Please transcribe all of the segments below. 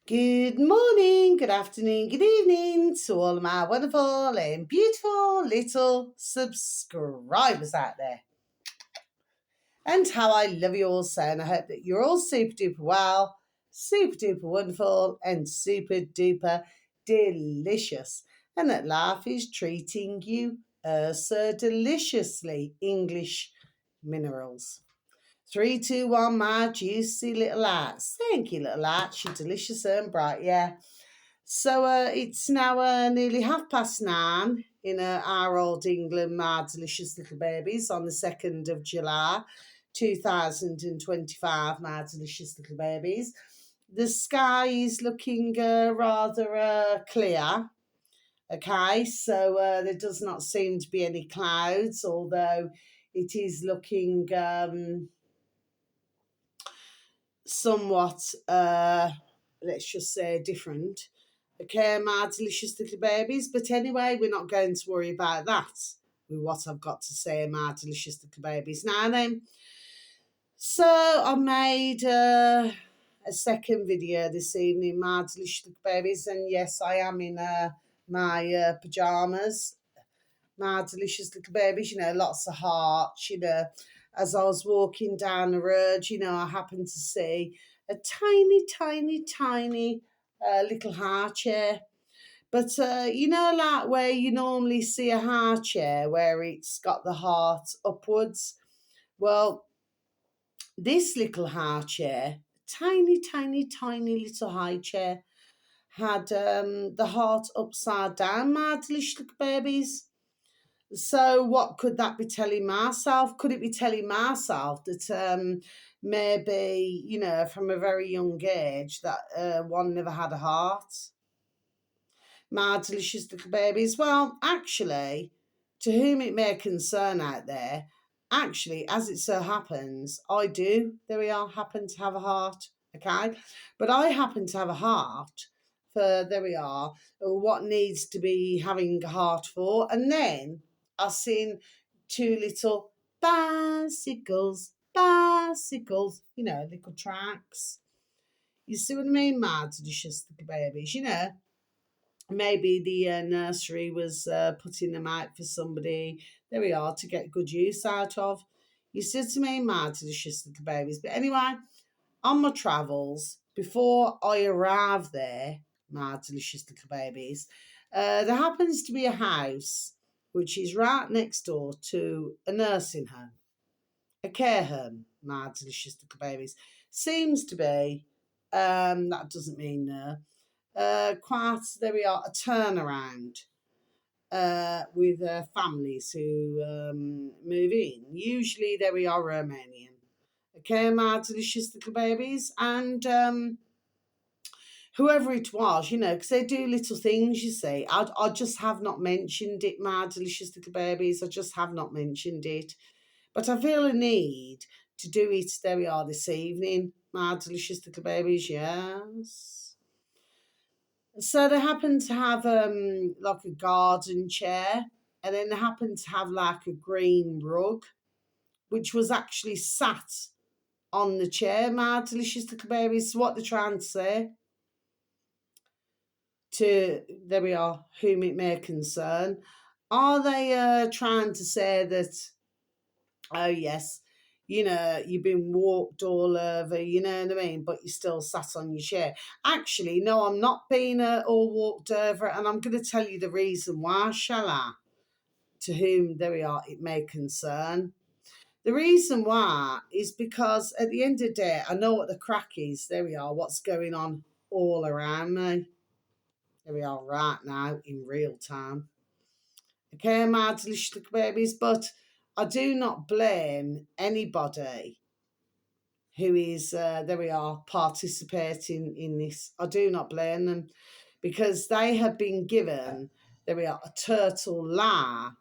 Good morning, good afternoon, good evening to all of my wonderful and beautiful little subscribers out there. And how I love you all so, and I hope that you're all super duper well, super duper wonderful, and super duper delicious. And that life is treating you so deliciously. English minerals. Three, two, one, my juicy little lights. Thank you, little lights. You're delicious and bright, yeah. So it's now nearly 9:30 in our old England, my delicious little babies, on the 2nd of July 2025, my delicious little babies. The sky is looking rather clear. Okay, so there does not seem to be any clouds, although it is looking somewhat, let's just say, different. Okay, my delicious little babies. But anyway, we're not going to worry about that with what I've got to say, my delicious little babies. Now then, so I made a second video this evening, my delicious little babies. And yes, I am in my pyjamas, my delicious little babies, lots of hearts, as I was walking down the road, I happened to see a tiny, tiny, tiny little heart chair. But, like where you normally see a heart chair where it's got the heart upwards. Well, this little heart chair, tiny, tiny, tiny little high chair, had the heart upside down, my delicious little babies. So what could that be telling myself? Could it be telling myself that maybe, from a very young age that one never had a heart? My delicious little babies. Well, actually, to whom it may concern out there, actually, as it so happens, I do, there we are, happen to have a heart, okay? But I happen to have a heart for, there we are, what needs to be having a heart for. And then I've seen two little bicycles, little tracks. You see what I mean, my delicious little babies, maybe the nursery was putting them out for somebody, there we are, to get good use out of. You see what I mean, my delicious little babies. But anyway, on my travels, before I arrive there, my delicious little babies, there happens to be a house which is right next door to a nursing home, a care home, my delicious little babies. Seems to be, that doesn't mean no, quite, there we are, a turnaround with families who move in. Usually, there we are, Romanian. Okay, my delicious little babies. And whoever it was, because they do little things, you see. I just have not mentioned it, my delicious little babies. I just have not mentioned it. But I feel a need to do it, there we are, this evening, my delicious little babies, yes. So they happen to have like a garden chair, and then they happen to have like a green rug, which was actually sat on the chair, my delicious little babies. So what they're trying to say to, there we are, whom it may concern, are they trying to say that, oh yes, you've been walked all over, you know what I mean, but you still sat on your chair? Actually, no, I'm not being all walked over, and I'm going to tell you the reason why, shall I? To whom, there we are, it may concern. The reason why is because at the end of the day, I know what the crack is, there we are, what's going on all around me. There we are, right now, in real time. Okay, my delicious little babies, but I do not blame anybody who is, there we are, participating in this. I do not blame them, because they have been given, there we are, a turtle lie,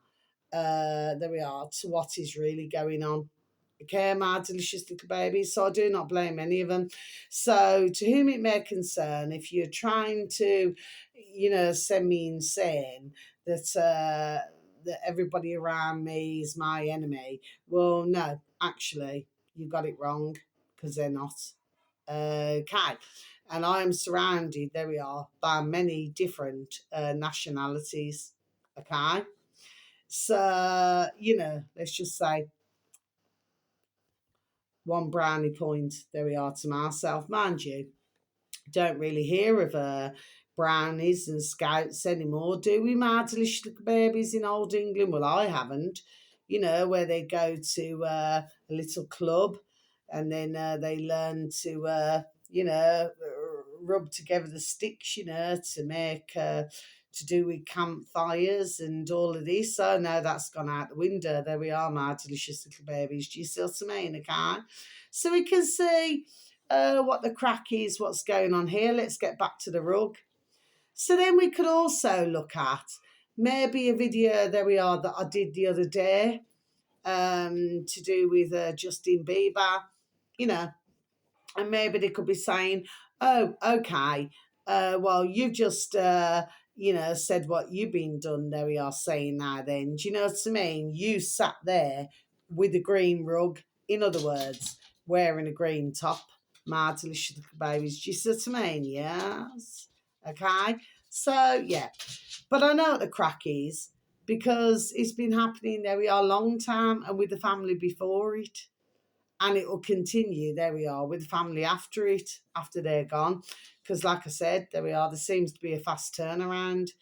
there we are, to what is really going on. Okay, my delicious little babies. So I do not blame any of them. So to whom it may concern, if you're trying to, send me insane, that everybody around me is my enemy, well, no, actually, you got it wrong, because they're not. Okay. and I am surrounded, there we are, by many different nationalities. Okay, so let's just say one brownie point. There we are to myself, mind you. Don't really hear of brownies and scouts anymore, do we, my delicious little babies in old England? Well, I haven't. Where they go to a little club and then they learn to, rub together the sticks, to make, to do with campfires and all of this. So no, that's gone out the window. There we are, my delicious little babies. Do you see what I mean? Okay. So we can see what the crack is, what's going on here. Let's get back to the rug. So then we could also look at maybe a video, there we are, that I did the other day to do with Justin Bieber, and maybe they could be saying, oh, okay, well, you've just, said what you've been done. There we are saying now then. Do you know what I mean? You sat there with a green rug, in other words, wearing a green top. My delicious little babies. Do you see what I mean? Yes. Okay. So, yeah. But I know what the crack is because it's been happening, there we are, long time, and with the family before it. And it will continue, there we are, with the family after it, after they're gone. Because like I said, there we are, there seems to be a fast turnaround.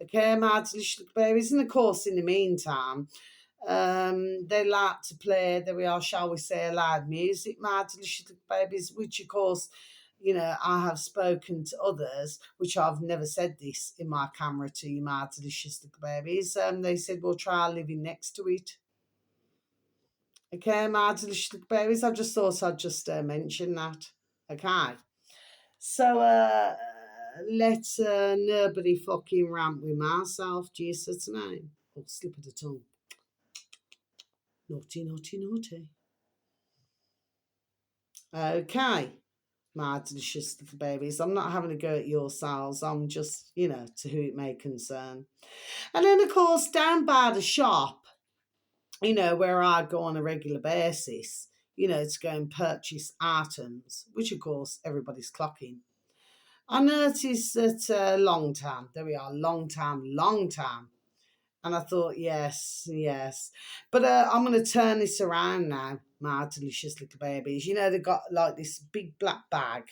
Okay, my delicious little babies. And of course, in the meantime, they like to play, there we are, shall we say, loud music, my delicious little babies, which of course, I have spoken to others, which I've never said this in my camera to you, my delicious little babies. They said, well, try living next to it. Okay, my delicious little babies. I just thought I'd just mention that. Okay. So let's nobody fucking rant with myself. Jesus name. Oh, slip of the tongue. Naughty, naughty, naughty. Okay, my delicious little babies. I'm not having a go at yourselves. I'm just, to who it may concern. And then, of course, down by the shop, where I go on a regular basis, to go and purchase items, which, of course, everybody's clocking. I noticed that long time, there we are, long time. And I thought, yes. But I'm going to turn this around now, my delicious little babies. They've got like this big black bag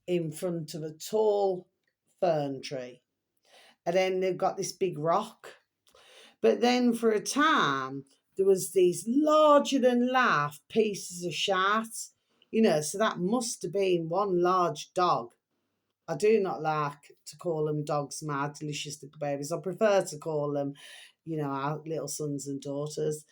in front of a tall fern tree. And then they've got this big rock. But then for a time, there was these larger than life pieces of shart, so that must have been one large dog. I do not like to call them dogs, my delicious little babies. I prefer to call them, our little sons and daughters.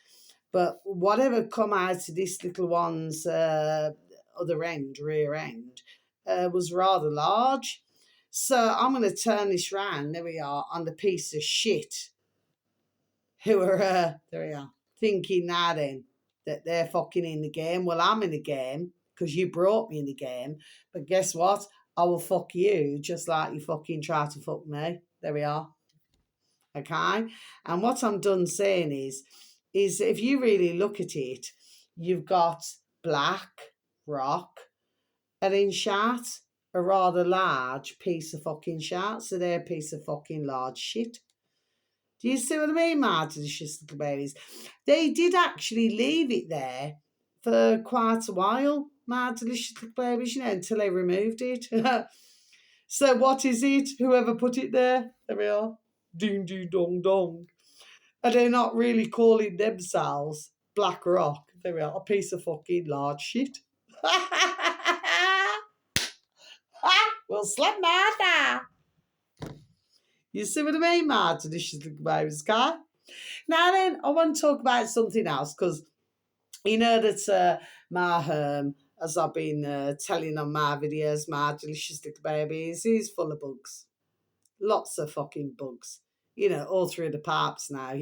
But whatever come out of this little one's other end, rear end, was rather large. So I'm going to turn this round, there we are, on the piece of shit who are, there we are, thinking now then that they're fucking in the game. Well, I'm in the game because you brought me in the game. But guess what? I will fuck you just like you fucking try to fuck me. There we are. Okay? And what I'm done saying is if you really look at it, you've got black rock and in shart, a rather large piece of fucking shart. So they're a piece of fucking large shit. Do you see what I mean, my delicious little babies? They did actually leave it there for quite a while, my delicious little babies, until they removed it. So what is it? Whoever put it there? There we are. Ding, ding, dong, dong. And they're not really calling themselves Black Rock. There we are. A piece of fucking large shit. We'll slap my now. You see what I mean, my delicious little babies, guy? Now then, I want to talk about something else because that my home, as I've been telling on my videos, my delicious little babies, is full of bugs. Lots of fucking bugs. All through the pipes now.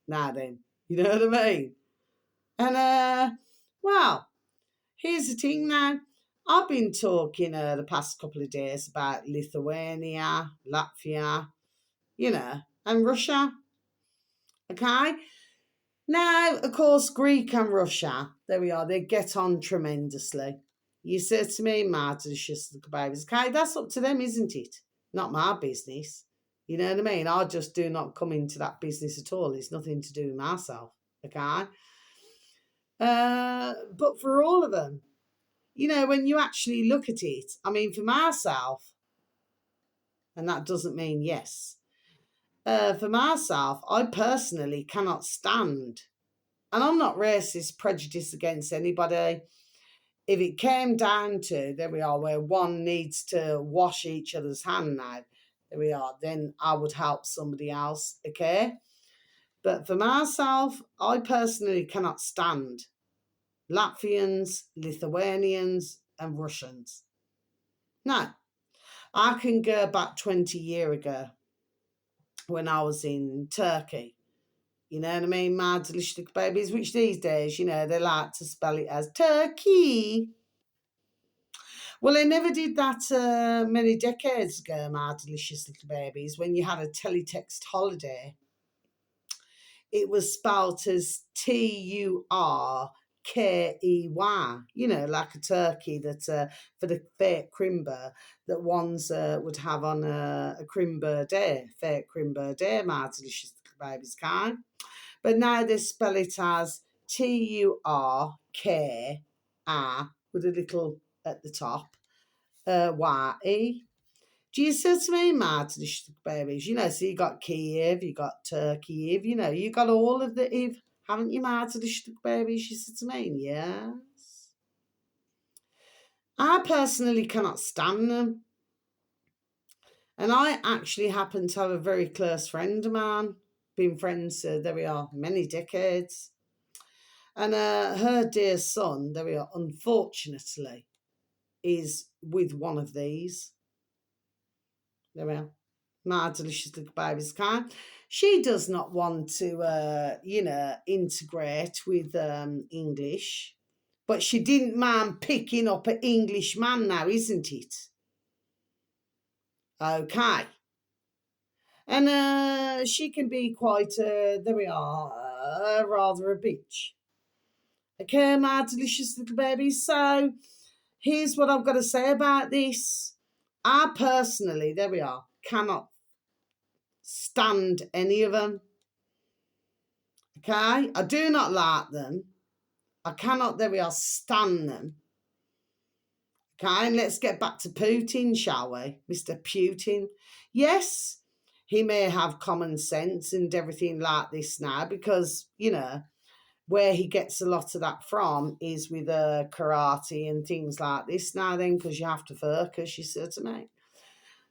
Now then, you know what I mean? And, well, here's the thing now. I've been talking the past couple of days about Lithuania, Latvia, and Russia. Okay? Now, of course, Greek and Russia, there we are, they get on tremendously. You say to me, my delicious little babies, okay, that's up to them, isn't it? Not my business. You know what I mean? I just do not come into that business at all. It's nothing to do with myself, okay? But for all of them, when you actually look at it, I mean, for myself, and that doesn't mean yes, for myself, I personally cannot stand, and I'm not racist, prejudiced against anybody. If it came down to, there we are, where one needs to wash each other's hand now, there we are, then I would help somebody else, okay? But for myself, I personally cannot stand Latvians, Lithuanians, and Russians. No, I can go back 20 years ago when I was in Turkey. You know what I mean? My delicious babies, which these days, they like to spell it as Turkey. Well, they never did that many decades ago, my delicious little babies, when you had a teletext holiday. It was spelt as Turkey, like a turkey that for the fake crimber that ones would have on a crimber day, fake crimber day, my delicious little babies, kind. But now they spell it as Turkey with a little at the top, YE. Do you see to me, my delicious babies? So you got Kiev, you got Turkey, you got all of the Eve, haven't you, my delicious babies? You said to me, yes. I personally cannot stand them. And I actually happen to have a very close friend of mine, been friends, there we are, many decades. And her dear son, there we are, unfortunately, is with one of these. There we are. My delicious little baby's kind. She does not want to, integrate with English, but she didn't mind picking up an English man now, isn't it? Okay. And she can be quite, there we are, rather a bitch. Okay, my delicious little baby. So here's what I've got to say about this. I personally, there we are, cannot stand any of them. Okay, I do not like them. I cannot, there we are, stand them. Okay, and let's get back to Putin, shall we? Mr. Putin. Yes, he may have common sense and everything like this now because, where he gets a lot of that from is with karate and things like this now then, because you have to focus, you see what I mean?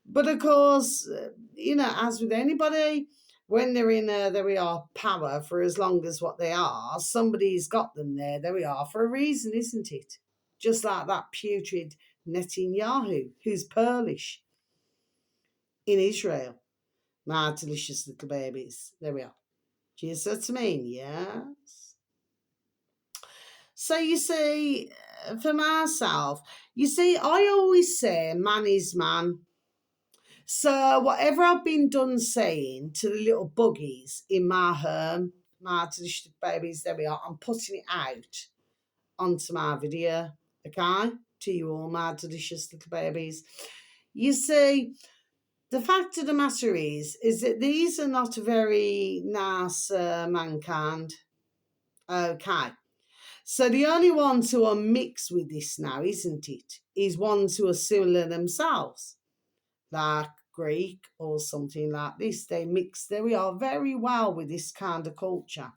But of course, as with anybody, when they're in there we are, power for as long as what they are, somebody's got them there we are, for a reason, isn't it? Just like that putrid Netanyahu, who's Polish, in Israel. My delicious little babies. There we are. Do you see what I mean? Yes. So you see, for myself, I always say man is man. So whatever I've been done saying to the little buggies in my home, my delicious babies, there we are, I'm putting it out onto my video, okay? To you all, my delicious little babies. You see, the fact of the matter is that these are not very nice mankind, okay? So the only ones who are mixed with this now, isn't it, is ones who are similar themselves, like Greek or something like this. They mix, there we are, very well with this kind of culture.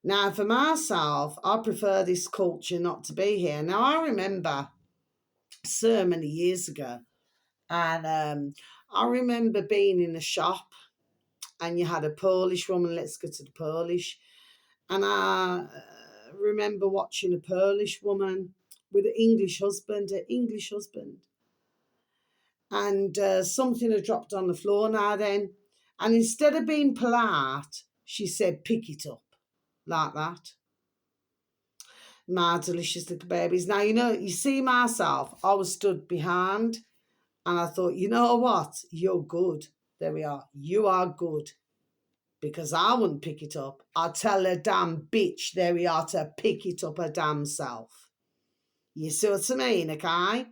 Now, for myself, I prefer this culture not to be here. Now, I remember so many years ago, and I remember being in a shop, and you had a Polish woman, let's go to the Polish, and I remember watching a Polish woman with an English husband, and something had dropped on the floor now then, and instead of being polite, she said, pick it up, like that. My delicious little babies. Now, you see myself, I was stood behind, and I thought, you know what, you're good. There we are, you are good. Because I wouldn't pick it up. I'll tell a damn bitch, there we are, to pick it up her damn self. You see what I mean, okay?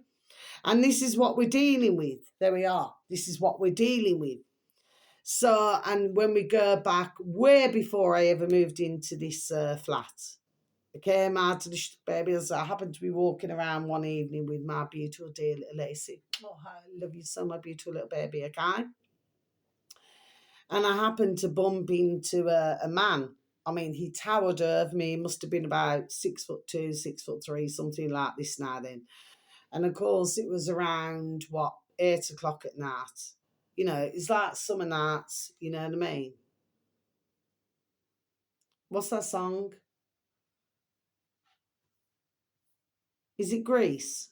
And this is what we're dealing with. There we are. This is what we're dealing with. So, and when we go back way before I ever moved into this flat, okay, my delicious babies, I happened to be walking around one evening with my beautiful dear little Lacey. Oh, I love you so, my beautiful little baby, okay? And I happened to bump into a man. I mean, he towered over me. He must have been about 6'2", 6'3", something like this now then. And of course, it was around, 8 o'clock at night. You know, it's like summer nights, you know what I mean? What's that song? Is it Grease?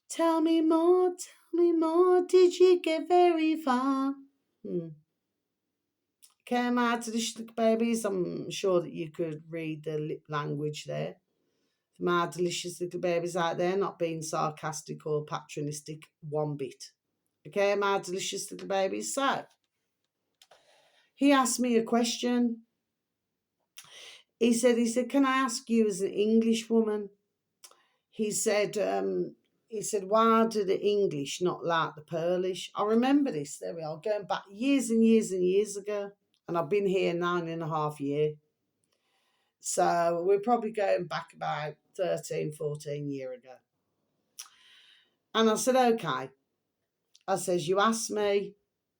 Tell me more, did you get very far? Came out to the little babies. I'm sure that you could read the lip language there. For my delicious little babies out there, not being sarcastic or patronistic one bit. Okay, my delicious little babies. So, he asked me a question. He said, can I ask you as an English woman? He said, why do the English not like the Polish? I remember this. There we are, going back years and years and years ago. And I've been here 9.5 years. So we're probably going back about 13, 14 years ago. And I said, okay. I says, you asked me,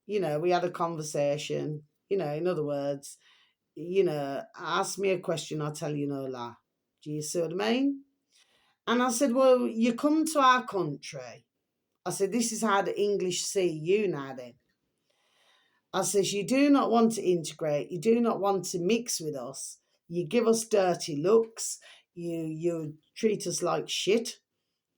we had a conversation, in other words, ask me a question, I'll tell you no lie. Do you see what I mean? And I said, well, you come to our country. I said, this is how the English see you now then. I says, you do not want to integrate. You do not want to mix with us. You give us dirty looks. You treat us like shit.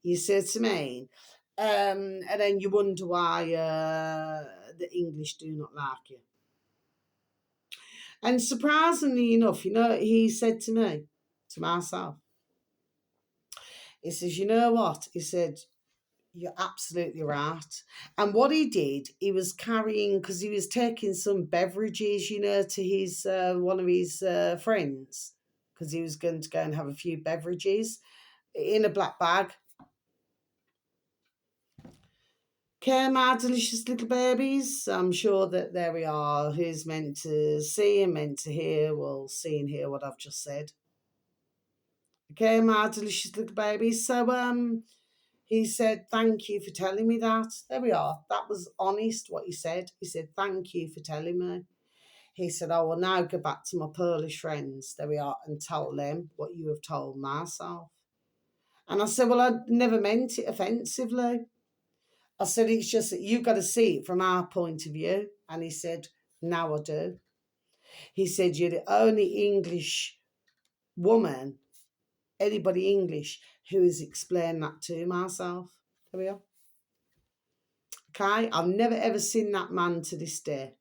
You see what I mean? And then you wonder why the English do not like you. And surprisingly enough, he said to me, to myself, he says, you know what? He said, you're absolutely right. And what he did, he was carrying, because he was taking some beverages, to his one of his friends, because he was going to go and have a few beverages in a black bag. Okay, my delicious little babies. I'm sure that there we are. Who's meant to see and meant to hear will see and hear what I've just said. Okay, my delicious little babies. So he said, thank you for telling me that. There we are. That was honest what he said. He said, thank you for telling me. He said, I will now go back to my Polish friends. There we are, and tell them what you have told myself. And I said, well, I never meant it offensively. I said, it's just that you've got to see it from our point of view. And he said, now I do. He said, you're the only English woman, anybody English, who has explained that to myself. There we are. Okay, I've never ever seen that man to this day.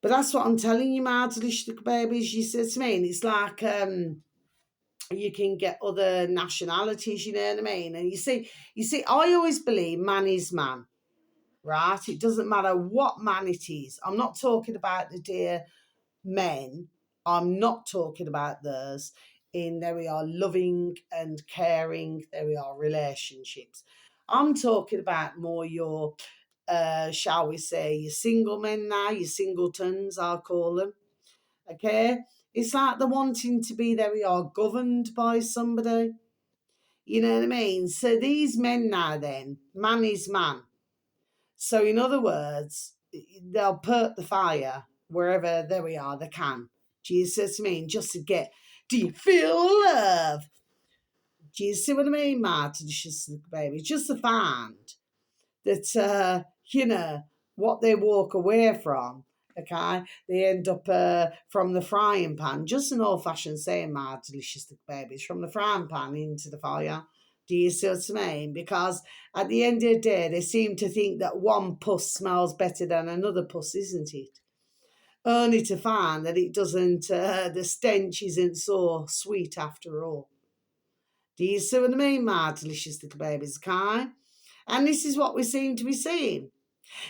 But that's what I'm telling you, my delicious babies. You see what I mean? It's like you can get other nationalities, you know what I mean? And you see, I always believe man is man, right? It doesn't matter what man it is. I'm not talking about the dear men. I'm not talking about those. There we are, loving and caring. There we are, relationships. I'm talking about more your, shall we say, your single men now, your singletons, I'll call them. Okay? It's like they're wanting to be, there we are, governed by somebody. You know what I mean? So these men now then, man is man. So in other words, they'll put the fire wherever, there we are, they can. Do you see what I mean? Just to get, do you feel love? Do you see what I mean, Martin? Just baby, just to find that, what they walk away from, okay, they end up from the frying pan, just an old-fashioned saying, my delicious babies, from the frying pan into the fire. Do you see what I mean? Because at the end of the day, they seem to think that one puss smells better than another puss, isn't it? Only to find that it doesn't, the stench isn't so sweet after all. Do you see what I mean, my delicious little babies, okay? And this is what we seem to be seeing.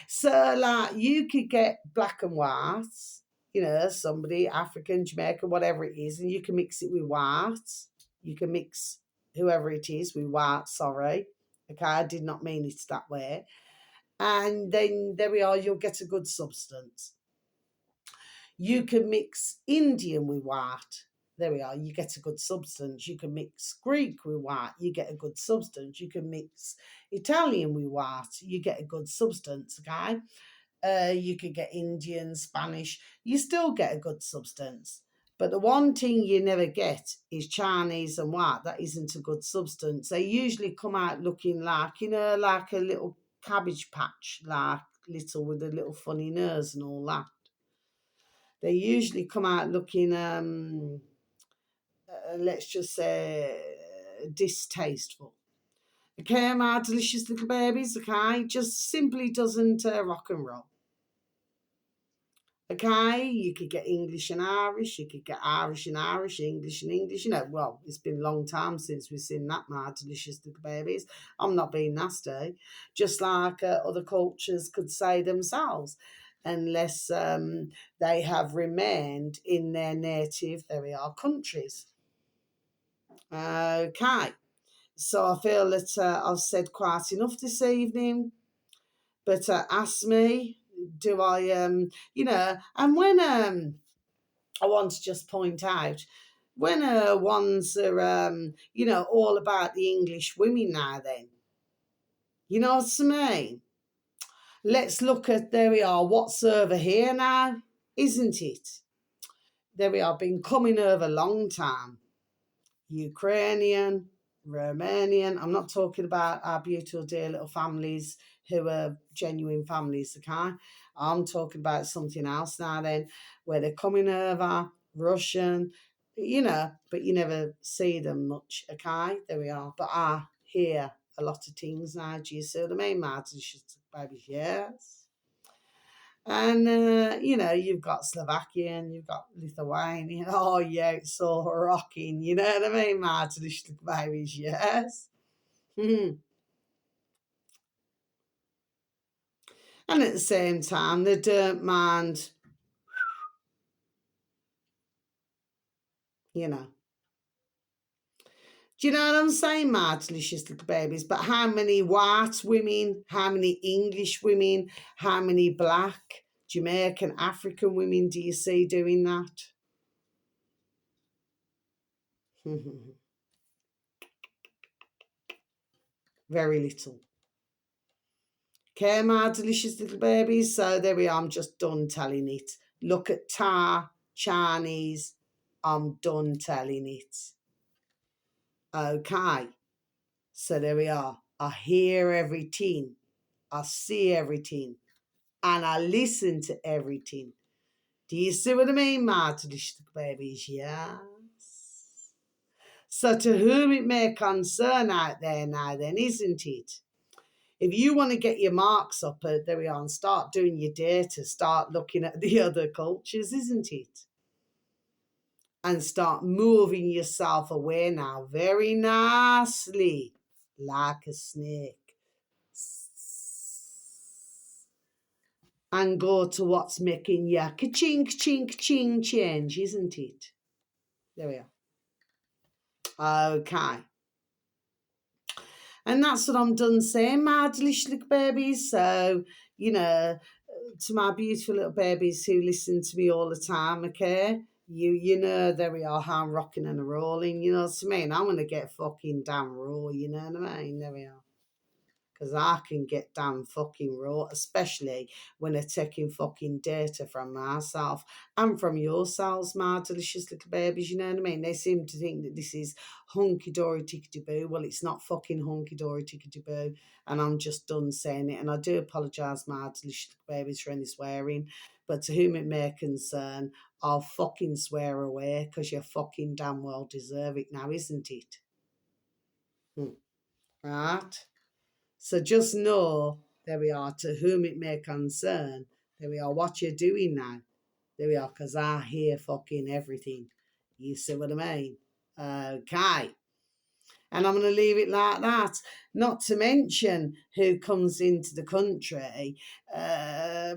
So, like, you could get black and white, somebody, African, Jamaican, whatever it is, and you can mix it with white. You can mix whoever it is with white, sorry. Okay, I did not mean it that way. And then there we are, you'll get a good substance. You can mix Indian with white. There we are, you get a good substance. You can mix Greek with white, you get a good substance. You can mix Italian with white, you get a good substance, okay? You could get Indian, Spanish, you still get a good substance. But the one thing you never get is Chinese and white. That isn't a good substance. They usually come out looking like, like a little cabbage patch, like little with a little funny nose and all that. They usually come out looking, let's just say, distasteful. Okay, my delicious little babies, okay? Just simply doesn't rock and roll. Okay, you could get English and Irish, you could get Irish and Irish, English and English. Well, it's been a long time since we've seen that, my delicious little babies. I'm not being nasty. Just like other cultures could say themselves, unless they have remained in their native, there we are, countries. Okay, so I feel that I've said quite enough this evening. But ask me, do I, and when I want to just point out, when ones are, all about the English women now, then, you know what I mean? Let's look at, there we are, what's over here now, isn't it? There we are, been coming over a long time. Ukrainian, Romanian. I'm not talking about our beautiful, dear little families who are genuine families, okay? I'm talking about something else now, then, where they're coming over, Russian, but you never see them much, okay? There we are. But I hear a lot of things now. Do you see what I mean, Martin? Baby, yes. And, you've got Slovakian, you've got Lithuanian. Oh, yeah, it's so rocking. You know what I mean, Martin? Little babies, yes. And at the same time, they don't mind, you know. Do you know what I'm saying, my delicious little babies? But how many white women, how many English women, how many black, Jamaican, African women do you see doing that? Very little. Okay, my delicious little babies. So there we are. I'm just done telling it. Look at Thai, Chinese. I'm done telling it. Okay. So there we are. I hear everything. I see everything. And I listen to everything. Do you see what I mean, my delicious little babies? Yes. So to whom it may concern out there now then, isn't it? If you want to get your marks up, there we are, and start doing your data, start looking at the other cultures, isn't it? And start moving yourself away now very nicely, like a snake. And go to what's making you ka-ching, ching, ching change, isn't it? There we are. Okay. And that's what I'm done saying, my delicious little babies. So, to my beautiful little babies who listen to me all the time, okay? You know, there we are, how I'm rocking and rolling, you know what I mean? I'm going to get fucking damn raw, you know what I mean? There we are. Because I can get damn fucking raw, especially when they're taking fucking data from myself and from yourselves, my delicious little babies, you know what I mean? They seem to think that this is hunky-dory tickety-boo. Well, it's not fucking hunky-dory tickety-boo, and I'm just done saying it. And I do apologise, my delicious little babies, for any swearing, but to whom it may concern, I'll fucking swear away because you fucking damn well deserve it now, isn't it? Right? So just know, there we are, to whom it may concern, there we are, what you're doing now. There we are, because I hear fucking everything. You see what I mean? Okay. And I'm going to leave it like that. Not to mention who comes into the country,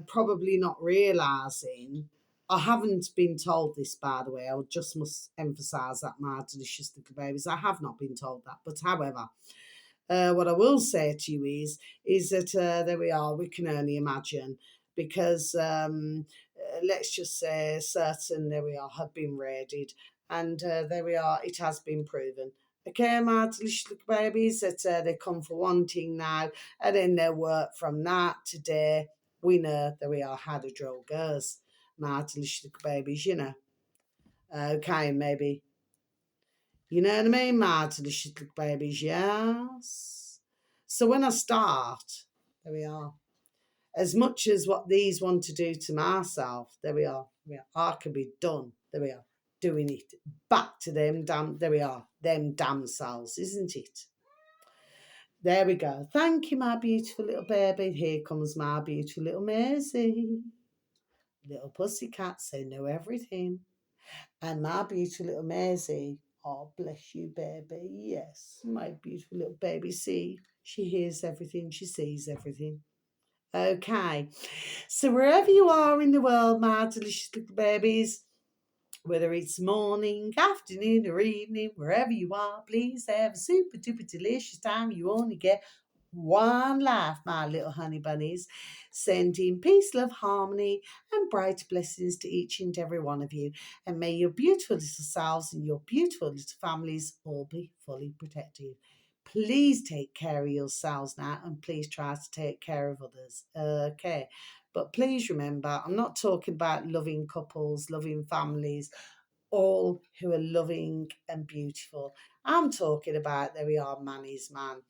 probably not realising. I haven't been told this, by the way. I just must emphasise that, my delicious little babies. I have not been told that. But however, what I will say to you is that there we are. We can only imagine because let's just say certain there we are have been raided, and there we are. It has been proven. Okay, my delicious little babies, that they come for one thing now, and then they work from that today. We know there we are how the drill goes. My delicious little babies, you know. Okay, maybe. You know what I mean, my delicious little babies, yes. So when I start, there we are. As much as what these want to do to myself, there we are. I can be done. There we are. Doing it back to them damn. There we are. Them damn selves, isn't it? There we go. Thank you, my beautiful little baby. Here comes my beautiful little Maisie. Little pussycats, they know everything. And my beautiful little Maisie, oh, bless you, baby. Yes, my beautiful little baby. See, she hears everything, she sees everything. Okay, so wherever you are in the world, my delicious little babies, whether it's morning, afternoon, or evening, wherever you are, please have a super duper delicious time. You only get one life, my little honey bunnies. Sending peace, love, harmony, and bright blessings to each and every one of you. And may your beautiful little selves and your beautiful little families all be fully protected. Please take care of yourselves now, and please try to take care of others. Okay. But please remember, I'm not talking about loving couples, loving families, all who are loving and beautiful. I'm talking about there we are, man is man.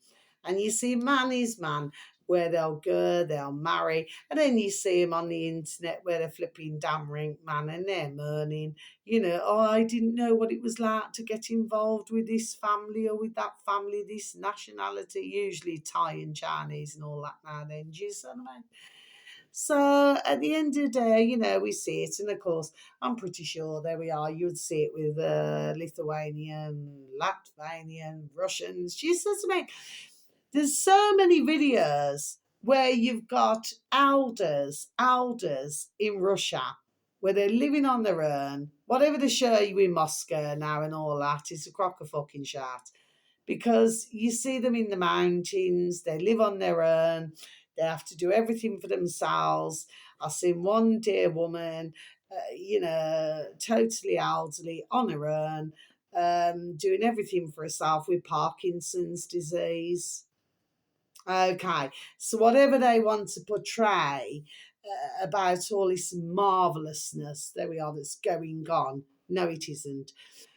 And you see man is man, where they'll go, they'll marry, and then you see them on the internet where they're flipping damn rink man and they're moaning, you know, oh, I didn't know what it was like to get involved with this family or with that family, this nationality, usually Thai and Chinese and all that now then, do you see what I mean? So at the end of the day, you know, we see it. And of course, I'm pretty sure there we are. You would see it with Lithuanian, Latvian, Russians. She says to me, there's so many videos where you've got elders in Russia, where they're living on their own. Whatever they show you in Moscow now and all that, it's a crock of fucking shit, because you see them in the mountains, they live on their own, they have to do everything for themselves. I've seen one dear woman, you know, totally elderly on her own, doing everything for herself with Parkinson's disease. Okay, so whatever they want to portray about all this marvellousness, there we are, that's going on. No, it isn't.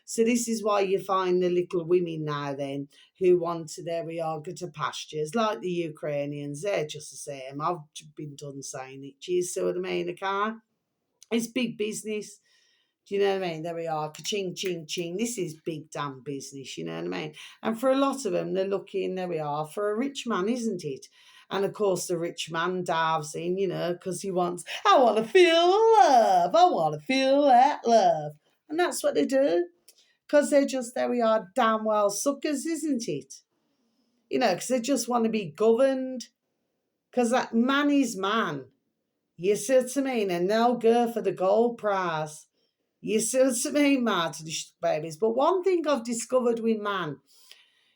So this is why you find the little women now then who want to, there we are, go to pastures, like the Ukrainians. They're just the same. I've been done saying it. Do you see what I mean, okay? It's big business. Do you know what I mean? There we are, ka-ching, ching, ching. This is big damn business, you know what I mean? And for a lot of them, they're looking, there we are, for a rich man, isn't it? And of course, the rich man dives in, you know, because he wants, I want to feel love. I want to feel that love. And that's what they do. Because they're just, there we are, damn well suckers, isn't it? You know, because they just want to be governed. Because that man is man. You see what I mean? And they'll go for the gold prize. You see what I mean, Martin, babies? But one thing I've discovered with man,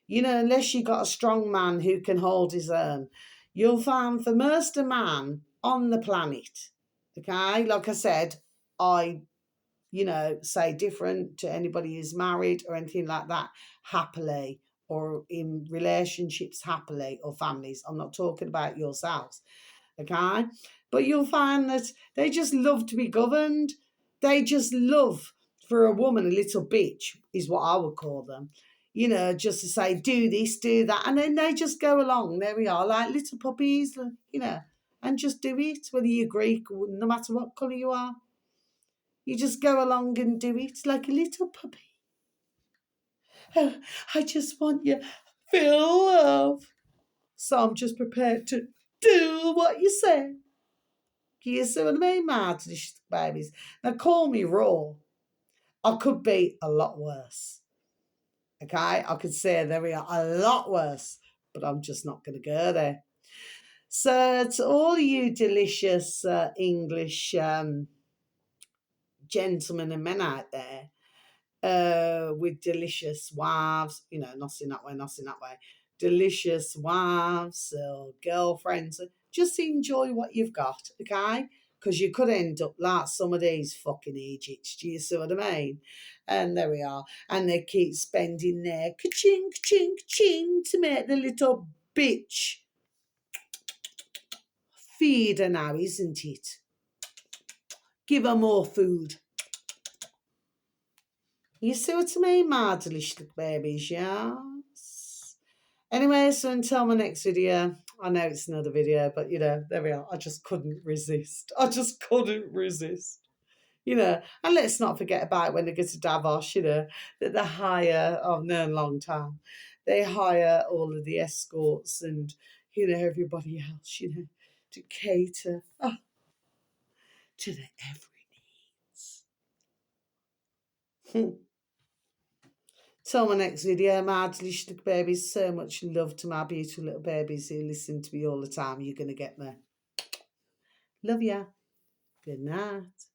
you know, unless you got a strong man who can hold his own, you'll find for most of man on the planet, okay, like I said, I, you know, say different to anybody who's married or anything like that, happily, or in relationships happily, or families. I'm not talking about yourselves, okay? But you'll find that they just love to be governed. They just love for a woman, a little bitch, is what I would call them. You know, just to say, do this, do that. And then they just go along. There we are, like little puppies, you know, and just do it, whether you're Greek, no matter what colour you are. You just go along and do it like a little puppy. Oh, I just want you feel love. So I'm just prepared to do what you say. You see what I mean, Martin, babies? Now call me raw. I could be a lot worse. Okay, I could say they are a lot worse, but I'm just not going to go there. So, to all you delicious English gentlemen and men out there with delicious wives, not in that way, not in that way, delicious wives or girlfriends, just enjoy what you've got, okay? Because you could end up like some of these fucking Egypts, do you see what I mean? And there we are. And they keep spending their ka-ching, ka-ching, ka-ching to make the little bitch feed her now, isn't it? Give her more food. You see what I mean, my delicious little babies, yes? Anyway, so until my next video, I know it's another video, but there we are. I just couldn't resist. I just couldn't resist. And let's not forget about when they go to Davos, that they hire, I've known a long time, they hire all of the escorts and, everybody else, to cater to their every needs. Till my next video, my delicious little babies, so much love to my beautiful little babies who listen to me all the time. You're going to get me. Love ya. Good night.